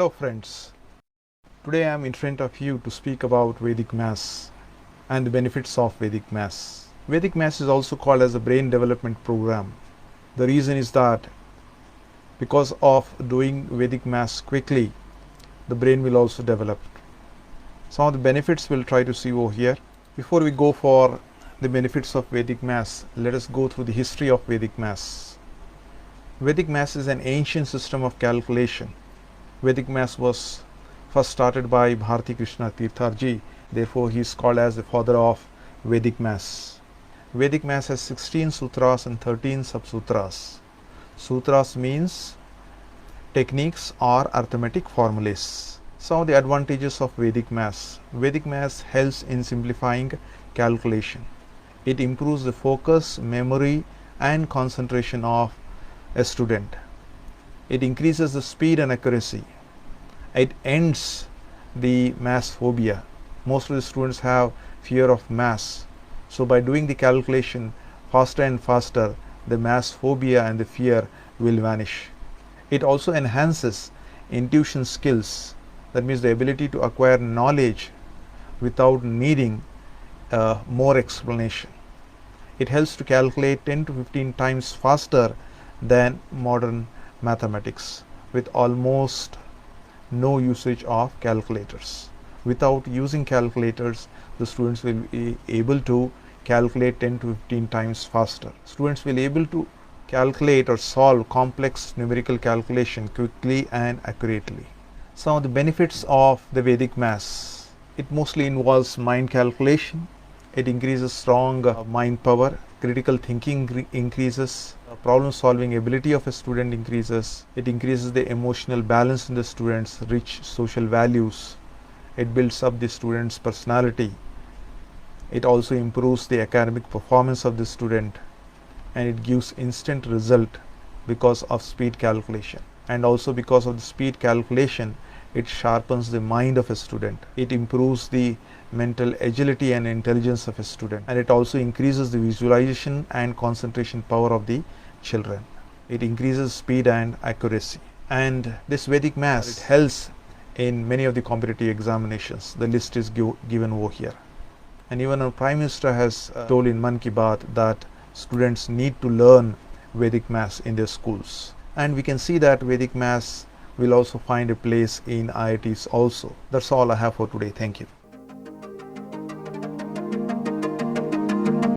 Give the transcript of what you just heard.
Hello friends, today I am in front of you to speak about Vedic Maths and the benefits of Vedic Maths. Vedic Maths is also called as a brain development program. The reason is that because of doing Vedic Maths quickly, the brain will also develop. Some of the benefits we'll try to see over here. Before we go for the benefits of Vedic Maths, let us go through the history of Vedic Maths. Vedic Maths is an ancient system of calculation. Vedic Maths was first started by Bharati Krishna Tirtharji, therefore he is called as the father of Vedic Maths. Vedic Maths has 16 sutras and 13 subsutras. Sutras means techniques or arithmetic formulas. Some of the advantages of Vedic Maths. Vedic Maths helps in simplifying calculation. It improves the focus, memory and concentration of a student. It increases the speed and accuracy. It ends the maths phobia. Most of the students have fear of maths. So by doing the calculation faster and faster, the maths phobia and the fear will vanish. It also enhances intuition skills. That means the ability to acquire knowledge without needing more explanation. It helps to calculate 10 to 15 times faster than modern mathematics with almost no usage of calculators. Without using calculators, the students will be able to calculate 10 to 15 times faster. Students will be able to calculate or solve complex numerical calculation quickly and accurately. Some of the benefits of the Vedic Maths. It mostly involves mind calculation. It increases strong mind power. Critical thinking increases. Problem solving ability of a student increases. It increases the emotional balance in the students, rich social values. It builds up the student's personality. It also improves the academic performance of the student, and it gives instant result because of speed calculation. And also because of the speed calculation, it sharpens the mind of a student. It improves the mental agility and intelligence of a student, and it also increases the visualization and concentration power of the children. It increases speed and accuracy. And this Vedic Maths, it helps in many of the competitive examinations. The list is given over here. And even our Prime Minister has told in Mann Ki Baat that students need to learn Vedic Maths in their schools. And we can see that Vedic Maths will also find a place in IITs also. That's all I have for today. Thank you.